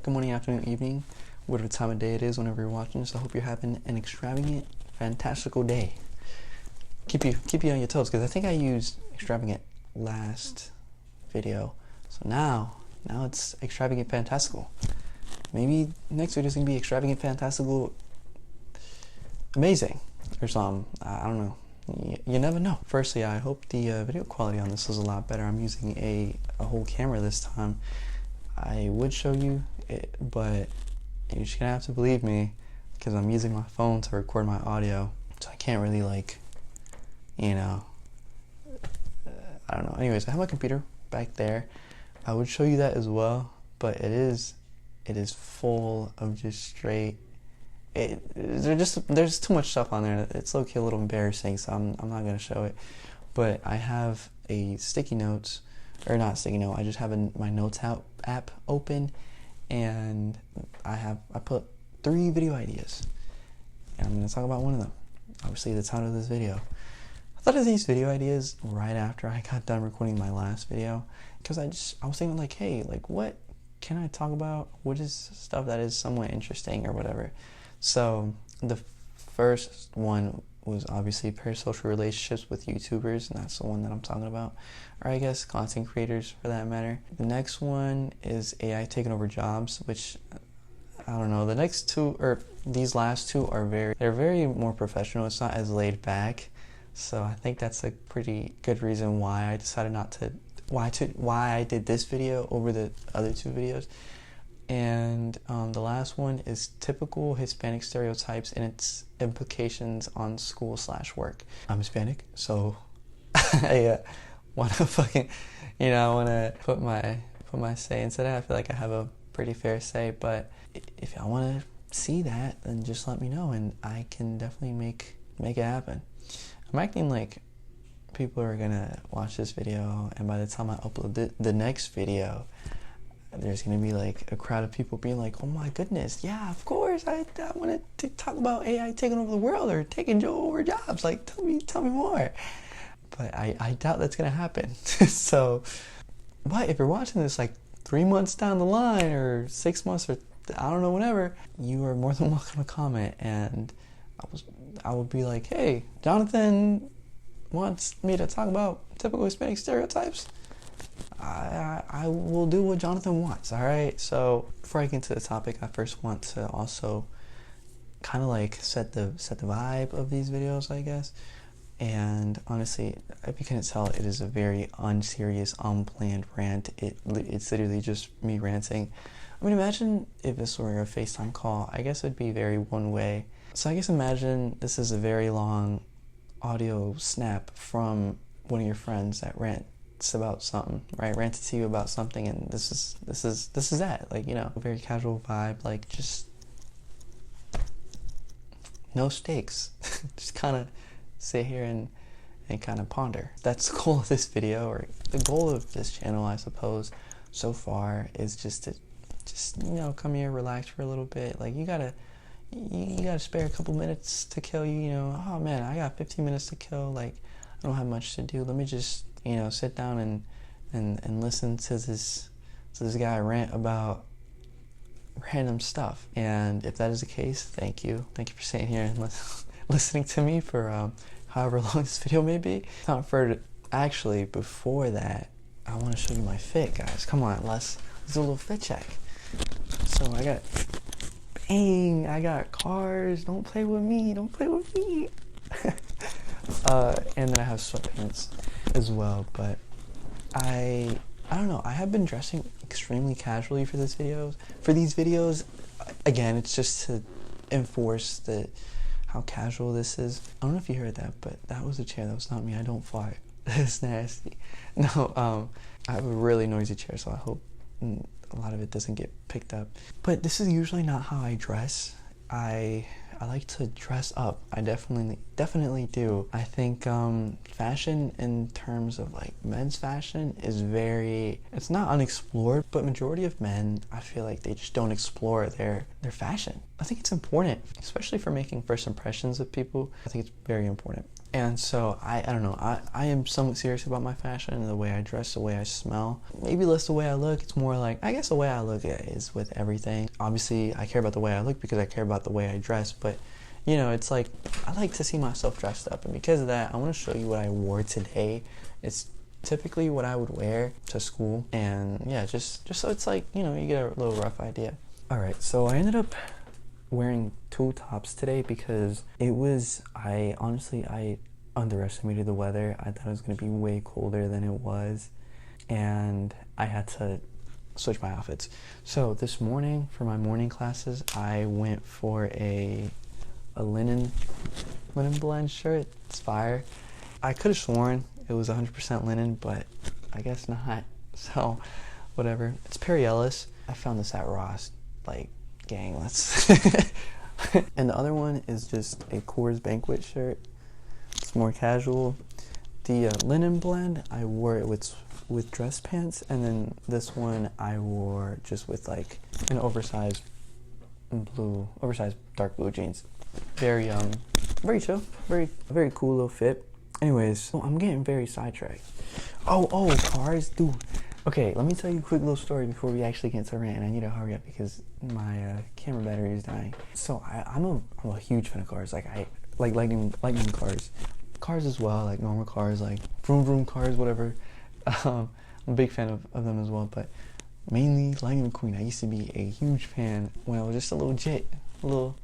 good morning, afternoon, evening, whatever time of day it is whenever you're watching this. I hope you're having an extravagant, fantastical day. Keep you on your toes, because I think I used extravagant last video. So now it's extravagant fantastical. Maybe next video is going to be extravagant fantastical amazing or something. I don't know. You never know. Firstly, I hope the video quality on this is a lot better. I'm using a whole camera this time. I would show you it, but you're just gonna have to believe me because I'm using my phone to record my audio, so I can't really I don't know. Anyways, I have my computer back there. I would show you that as well, but it is full of just straight. There's too much stuff on there. It's low-key a little embarrassing, so I'm not gonna show it. But I have a sticky notes, or not sticky note. I just have my notes app open, and I put 3 video ideas, and I'm gonna talk about one of them. Obviously, the title of this video. I thought of these video ideas right after I got done recording my last video, because I was thinking hey, what can I talk about? What is stuff that is somewhat interesting or whatever? So the first one was obviously parasocial relationships with YouTubers, and that's the one that I'm talking about, or I guess content creators for that matter. The next one is AI taking over jobs, which I don't know. The next two, or these last two, they're very more professional. It's not as laid back, so I think that's a pretty good reason why I decided why I did this video over the other 2 videos. And the last one is typical Hispanic stereotypes and its implications on school/work. I'm Hispanic, so I want to I want to put my say into that. I feel like I have a pretty fair say, but if y'all want to see that, then just let me know, and I can definitely make it happen. I'm acting like people are gonna watch this video, and by the time I upload the next video, there's gonna be a crowd of people being like, oh my goodness, yeah, of course, I want to talk about AI taking over the world or taking over jobs. Tell me more. But I doubt that's gonna happen. So, but if you're watching this 3 months down the line or 6 months or I don't know, whenever, you are more than welcome to comment, and I would be like, hey, Jonathan wants me to talk about typical Hispanic stereotypes. I will do what Jonathan wants, alright? So before I get into the topic, I first want to also kind of set the vibe of these videos, I guess. And honestly, if you couldn't tell, it is a very unserious, unplanned rant. It's literally just me ranting. I mean, imagine if this were a FaceTime call. I guess it'd be very one way. So I guess imagine this is a very long audio snap from one of your friends that rants about something, right? Ranted to you about something, and this is that, a very casual vibe, just no stakes. Just kind of sit here and kind of ponder. That's the goal of this video, or the goal of this channel, I suppose, so far, is just to come here, relax for a little bit. You gotta spare a couple minutes to kill. Oh man, I got 15 minutes to kill. I don't have much to do. Let me just sit down and listen to this guy rant about random stuff. And if that is the case, thank you for sitting here and listening to me for however long this video may be. Actually, before that, I want to show you my fit, guys. Come on, let's do a little fit check. So I got cars. Don't play with me. And then I have sweatpants as well. But I don't know. I have been dressing extremely casually for these videos. Again, it's just to enforce how casual this is. I don't know if you heard that, but that was a chair. That was not me. I don't fart. It's nasty. No, I have a really noisy chair, so I hope a lot of it doesn't get picked up. But this is usually not how I dress. I like to dress up. I definitely do. I think fashion in terms of men's fashion is it's not unexplored, but majority of men, I feel like they just don't explore their fashion. I think it's important, especially for making first impressions of people. I think it's very important. And so I don't know, I am somewhat serious about my fashion, the way I dress, the way I smell. Maybe less the way I look. It's more like, I guess the way I look is with everything. Obviously, I care about the way I look because I care about the way I dress, but you know, it's like, I like to see myself dressed up, and because of that, I want to show you what I wore today. It's typically what I would wear to school, and yeah, just so it's like, you know, you get a little rough idea. Alright, so I ended up wearing 2 tops today because I underestimated the weather. I thought it was going to be way colder than it was, and I had to switch my outfits. So this morning, for my morning classes, I went for a linen blend shirt. It's fire. I could have sworn it was 100% linen, but I guess not. So whatever. It's Perry Ellis. I found this at Ross. Like, gang, let's. And the other one is just a Coors Banquet shirt. It's more casual. The linen blend, I wore it with dress pants, and then this one I wore just with like an oversized dark blue jeans. Very very chill, very cool little fit. Anyways, I'm getting very sidetracked. Oh, cars, dude. Okay, let me tell you a quick little story before we actually get to rant, and I need to hurry up because my camera battery is dying. So I'm a huge fan of cars. Like, I like lightning cars. Cars as well, like normal cars, like vroom vroom cars, whatever. I'm a big fan of them as well, but mainly Lightning McQueen. I used to be a huge fan when I was just a little jit, a little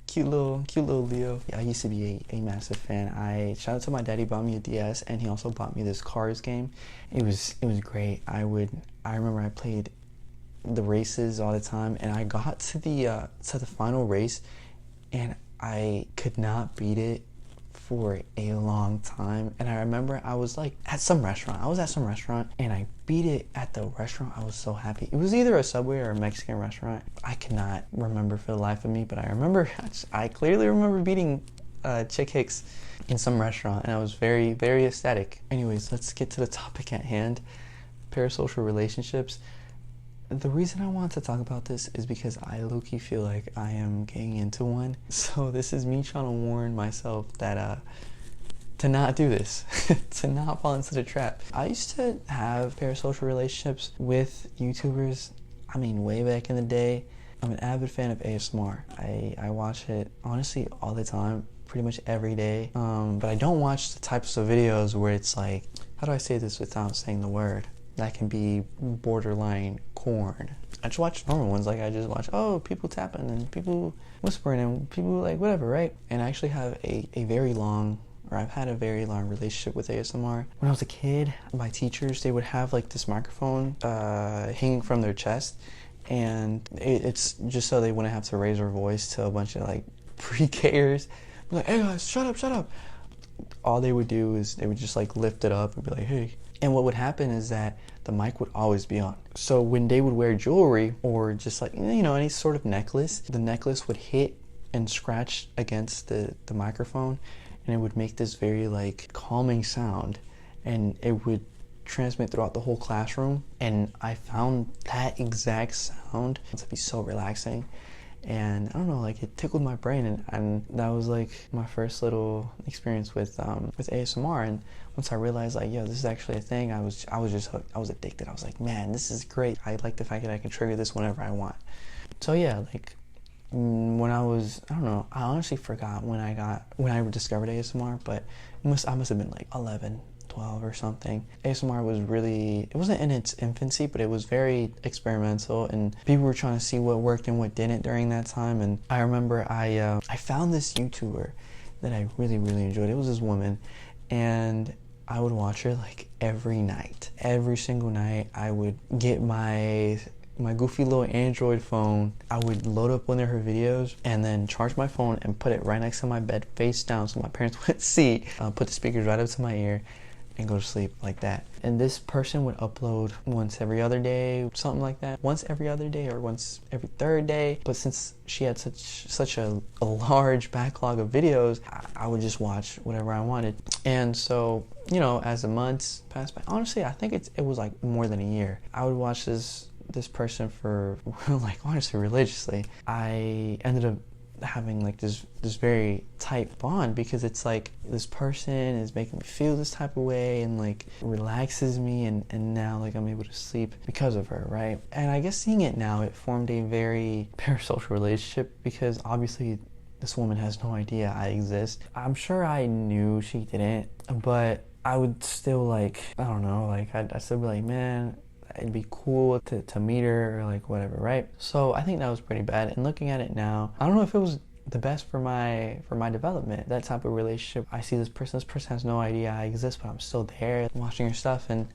cute little Leo. Yeah, I used to be a massive fan. Shout out to my daddy, bought me a DS, and he also bought me this Cars game. It was great. I remember I played the races all the time, and I got to the final race, and I could not beat it for a long time. And I remember I was like at some restaurant. And I beat it at the restaurant. I was so happy. It was either a Subway or a Mexican restaurant. I cannot remember for the life of me, but I clearly remember beating Chick Hicks in some restaurant, and I was very, very ecstatic. Anyways, let's get to the topic at hand. Parasocial relationships. The reason I want to talk about this is because I low-key feel like I am getting into one. So this is me trying to warn myself that to not do this, to not fall into the trap. I used to have parasocial relationships with YouTubers, I mean way back in the day. I'm an avid fan of ASMR. I watch it honestly all the time, pretty much every day. But I don't watch the types of videos where it's like, how do I say this without saying the word? That can be borderline corn. I just watch normal ones, like I just watch, people tapping and people whispering and people like whatever, right? And I actually have I've had a very long relationship with ASMR. When I was a kid, my teachers, they would have like this microphone hanging from their chest, and it's just so they wouldn't have to raise their voice to a bunch of like pre-Kers. Like, hey guys, shut up. All they would do is they would just like lift it up and be like, hey. And what would happen is that the mic would always be on. So when they would wear jewelry or just like, you know, any sort of necklace, the necklace would hit and scratch against the microphone, and it would make this very like calming sound, and it would transmit throughout the whole classroom. And I found that exact sound to be so relaxing. And I don't know, like it tickled my brain, and that was like my first little experience with ASMR. And once I realized like, yo, this is actually a thing, I was just hooked. I was addicted. I was like, man, this is great. I like the fact that I can trigger this whenever I want. So yeah, like when I don't know, I honestly forgot when I discovered ASMR, but I must have been like 11, 12 or something. ASMR was it wasn't in its infancy, but it was very experimental, and people were trying to see what worked and what didn't during that time. And I remember I found this YouTuber that I really, really enjoyed. It was this woman, and I would watch her like every single night. I would get my goofy little Android phone. I would load up one of her videos and then charge my phone and put it right next to my bed, face down, so my parents wouldn't see. Put the speakers right up to my ear and go to sleep like that. And this person would upload once every other day, something like that. Once every other day or once every third day. But since she had such a large backlog of videos, I would just watch whatever I wanted. And so, you know, as the months passed by, honestly, I think it was like more than a year. I would watch this person for like honestly religiously. I ended up having like this very tight bond, because it's like this person is making me feel this type of way and like relaxes me, and now like I'm able to sleep because of her, right? And I guess seeing it now, it formed a very parasocial relationship, because obviously this woman has no idea I exist. I'm sure I knew she didn't, but I would still like, I don't know, like I'd still be like, man, it'd be cool to meet her or like whatever, right? So I think that was pretty bad. And looking at it now, I don't know if it was the best for my development, that type of relationship. I see this person has no idea I exist, but I'm still there watching her stuff, and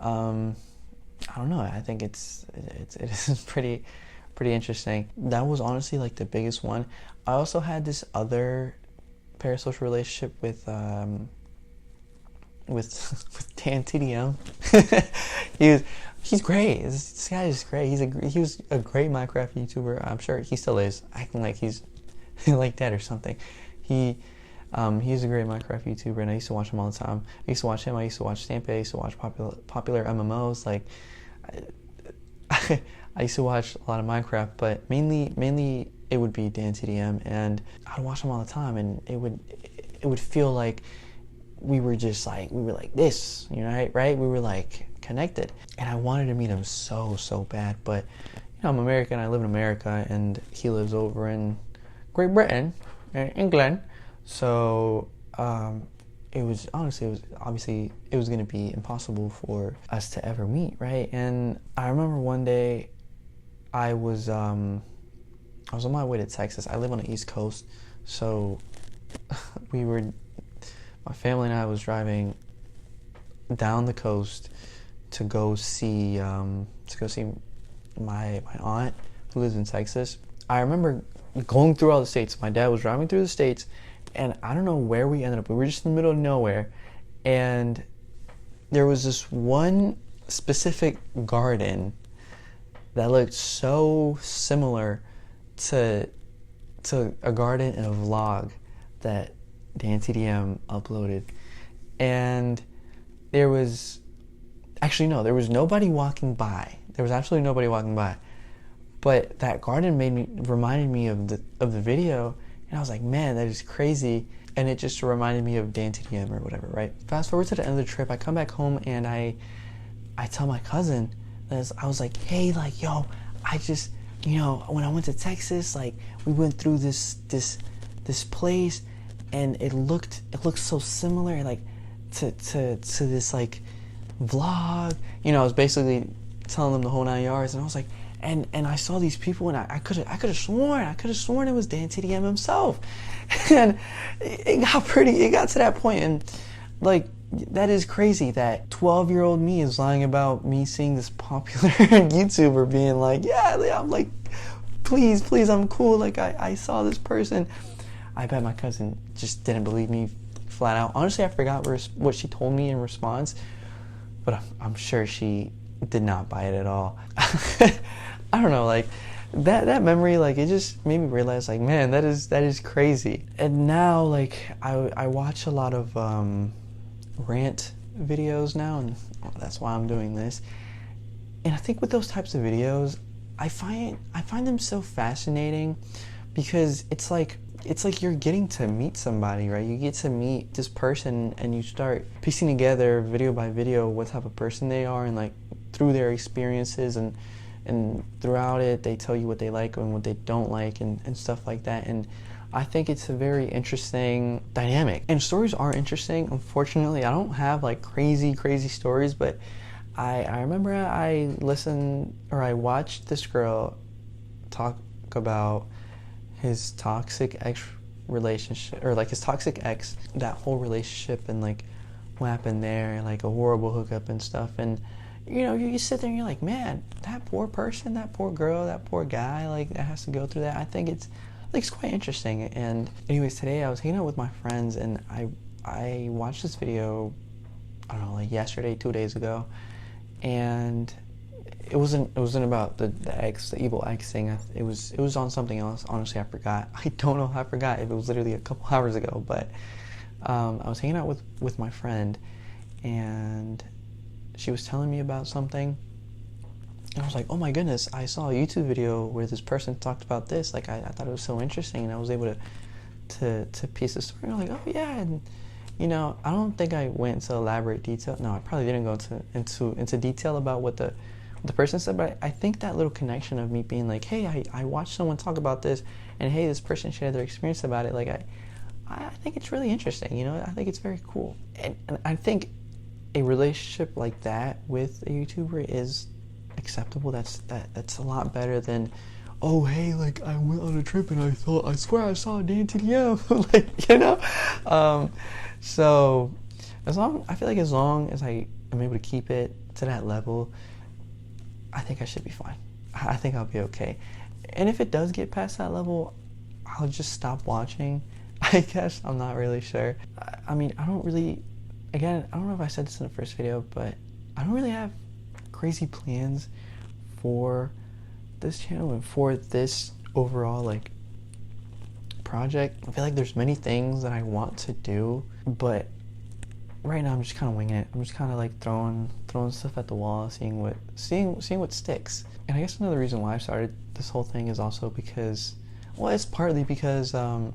I don't know, I think it is pretty interesting. That was honestly like the biggest one. I also had this other parasocial relationship with Dan TDM. He's great. This guy is great. He was a great Minecraft YouTuber. I'm sure he still is, acting like he's like dead or something. He's a great Minecraft YouTuber, and I used to watch him all the time. I used to watch him. I used to watch Stampy. I used to watch popular MMOs. Like I used to watch a lot of Minecraft, but mainly it would be Dan TDM, and I'd watch him all the time, and it would feel like we were like this, you know, right? We were like connected, and I wanted to meet him so bad, but you know, I'm American, I live in America, and he lives over in Great Britain, England, so it was going to be impossible for us to ever meet, right? And I remember one day I was on my way to Texas. I live on the East Coast, so my family and I was driving down the coast to go see my aunt who lives in Texas. I remember going through all the states. My dad was driving through the states, and I don't know where we ended up. We were just in the middle of nowhere, and there was this one specific garden that looked so similar to a garden in a vlog that Dan TDM uploaded. And there was nobody walking by. There was absolutely nobody walking by. But that garden reminded me of the video, and I was like, man, that is crazy. And it just reminded me of Dan TDM or whatever, right? Fast forward to the end of the trip, I come back home and I tell my cousin, I was like, hey, like, yo, I just, you know, when I went to Texas, like, we went through this place, and it looked so similar, like, to this, like, vlog. You know, I was basically telling them the whole 9 yards, and I was like, and I saw these people, and I could have sworn it was Dan TDM himself. And it got to that point, and like, that is crazy that 12-year-old me is lying about me seeing this popular YouTuber being like, yeah, I'm like, please, I'm cool, like, I saw this person. I bet my cousin just didn't believe me flat out. Honestly, I forgot what she told me in response, but I'm sure she did not buy it at all. I don't know, like, that memory, like, it just made me realize, like, man, that is crazy. And now, like, I watch a lot of rant videos now, and that's why I'm doing this. And I think with those types of videos, I find them so fascinating, because it's like you're getting to meet somebody, right? You get to meet this person, and you start piecing together video by video what type of person they are, and like through their experiences, and throughout it they tell you what they like and what they don't like, and stuff like that. And I think it's a very interesting dynamic. And stories are interesting. Unfortunately, I don't have like crazy stories, but I remember I watched this girl talk about his toxic ex relationship, or like his toxic ex, that whole relationship, and like what happened there, and like a horrible hookup and stuff. And you know, you sit there and you're like, man, that poor person, that poor girl, that poor guy, like, that has to go through that. I think it's quite interesting. And anyways, today I was hanging out with my friends, and I watched this video, I don't know, like yesterday, 2 days ago, and it wasn't about the ex, the evil ex thing. It was on something else. Honestly, I forgot. I don't know if I forgot if it was literally a couple hours ago, but I was hanging out with my friend, and she was telling me about something, I was like, oh my goodness, I saw a YouTube video where this person talked about this. Like, I thought it was so interesting, and I was able to piece the story. I'm like, oh yeah, and you know, I don't think I went into elaborate detail. No, I probably didn't go into detail about what the person said, but I think that little connection of me being like, hey, I watched someone talk about this, and hey, this person shared their experience about it. Like, I think it's really interesting. You know, I think it's very cool, and I think a relationship like that with a YouTuber is acceptable. That's a lot better than, oh hey, like I went on a trip and I swear I saw Dan TDM. Like, you know. So I feel like as long as I am able to keep it to that level, I think I should be fine. I think I'll be okay. And if it does get past that level, I'll just stop watching, I guess. I'm not really sure. I mean, I don't know if I said this in the first video, but I don't really have crazy plans for this channel and for this overall like project. I feel like there's many things that I want to do, but right now I'm just kind of winging it. I'm just kind of like throwing stuff at the wall, seeing what sticks. And I guess another reason why I started this whole thing is also because, well, it's partly because I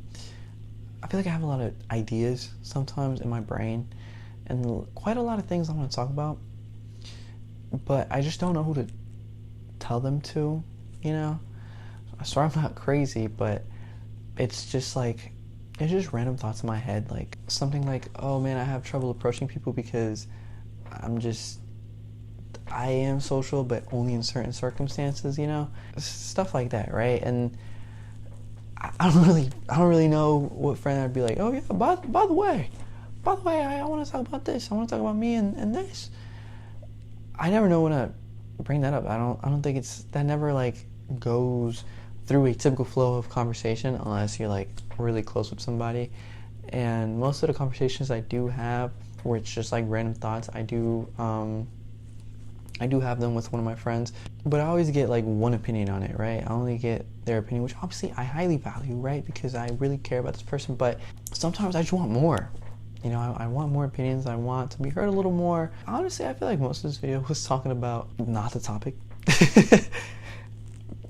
feel like I have a lot of ideas sometimes in my brain and quite a lot of things I want to talk about, but I just don't know who to tell them to, you know? I swear I'm not crazy, but it's just like, it's just random thoughts in my head, like something like, oh man, I have trouble approaching people because I am social, but only in certain circumstances, you know? Stuff like that, right? And I don't really know what friend I'd be like, oh yeah, by the way, I want to talk about this. I want to talk about me and this. I never know when to bring that up. I don't think that never like goes through a typical flow of conversation unless you're like really close with somebody. And most of the conversations I do have where it's just like random thoughts, I do have them with one of my friends, but I always get like one opinion on it, right? I only get their opinion, which obviously I highly value, right? Because I really care about this person, but sometimes I just want more. You know, I want more opinions. I want to be heard a little more. Honestly, I feel like most of this video was talking about not the topic.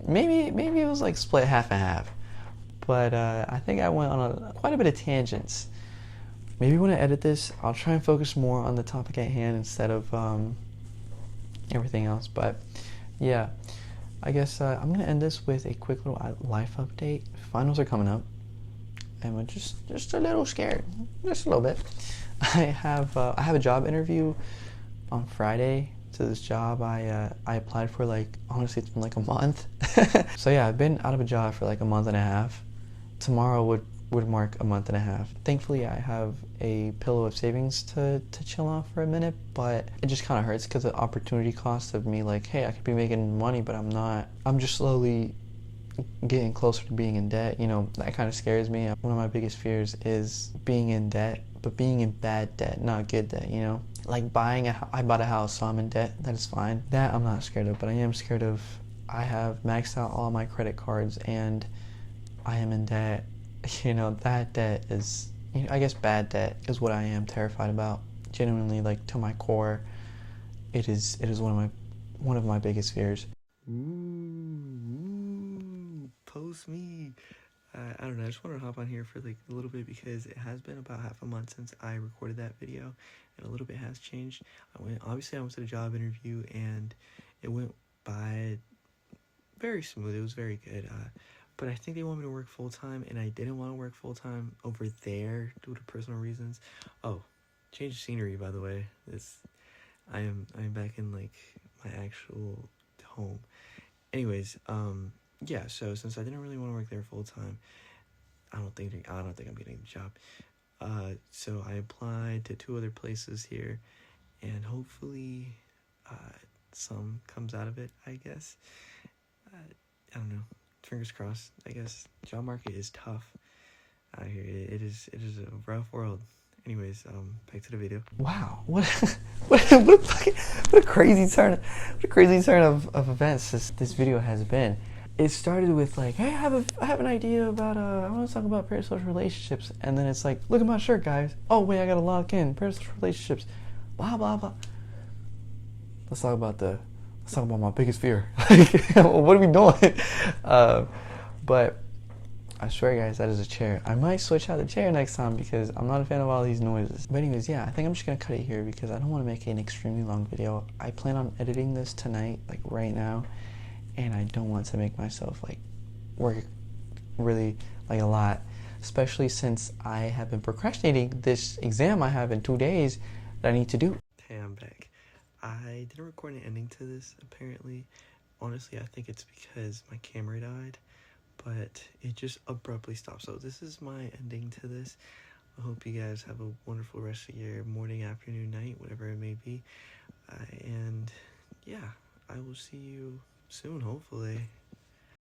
Maybe it was like split half and half. But I think I went on quite a bit of tangents. Maybe when I edit this, I'll try and focus more on the topic at hand instead of everything else. But yeah, I guess I'm going to end this with a quick little life update. Finals are coming up. I'm just a little scared, just a little bit. I have a job interview on Friday. To this job I applied for, like, honestly it's been like a month. So yeah, I've been out of a job for like a month and a half. Tomorrow would mark a month and a half. Thankfully I have a pillow of savings to chill on for a minute, but it just kind of hurts because the opportunity cost of me, like, hey, I could be making money, but I'm not. I'm just slowly getting closer to being in debt. You know, that kind of scares me. One of my biggest fears is being in debt, but being in bad debt, not good debt, you know? Like I bought a house, so I'm in debt. That is fine. That I'm not scared of, but I am scared of, I have maxed out all my credit cards and I am in debt. You know, that debt is, you know, I guess bad debt is what I am terrified about. Genuinely, like, to my core, it is one of my biggest fears. Post me. I don't know, I just wanted to hop on here for like a little bit because it has been about half a month since I recorded that video and a little bit has changed. I went to the job interview and it went by very smooth. It was very good. But I think they want me to work full-time and I didn't want to work full-time over there due to personal reasons. Oh, change of scenery, by the way. I am back in like my actual home. Anyways, yeah, so since I didn't really want to work there full-time, I don't think I'm getting the job. So I applied to 2 other places here, and hopefully some comes out of it, I guess. I don't know. Fingers crossed, I guess. Job market is tough out here. It is a rough world. Anyways, back to the video. Wow, what a crazy turn of events this video has been. It started with like, hey, I have an idea about I want to talk about parasocial relationships, and then it's like, look at my shirt, guys. Oh wait, I gotta lock in parasocial relationships, blah blah blah. Let's talk about the Let's talk about my biggest fear. Like, what are we doing? But I swear, guys, that is a chair. I might switch out the chair next time because I'm not a fan of all these noises. But anyways, yeah, I think I'm just gonna cut it here because I don't want to make an extremely long video. I plan on editing this tonight, like right now, and I don't want to make myself like work really like a lot, especially since I have been procrastinating this exam I have in 2 days that I need to do. Hey, I'm back. I didn't record an ending to this, apparently. Honestly, I think it's because my camera died, but it just abruptly stopped. So this is my ending to this. I hope you guys have a wonderful rest of your morning, afternoon, night, whatever it may be. And yeah, I will see you soon, hopefully.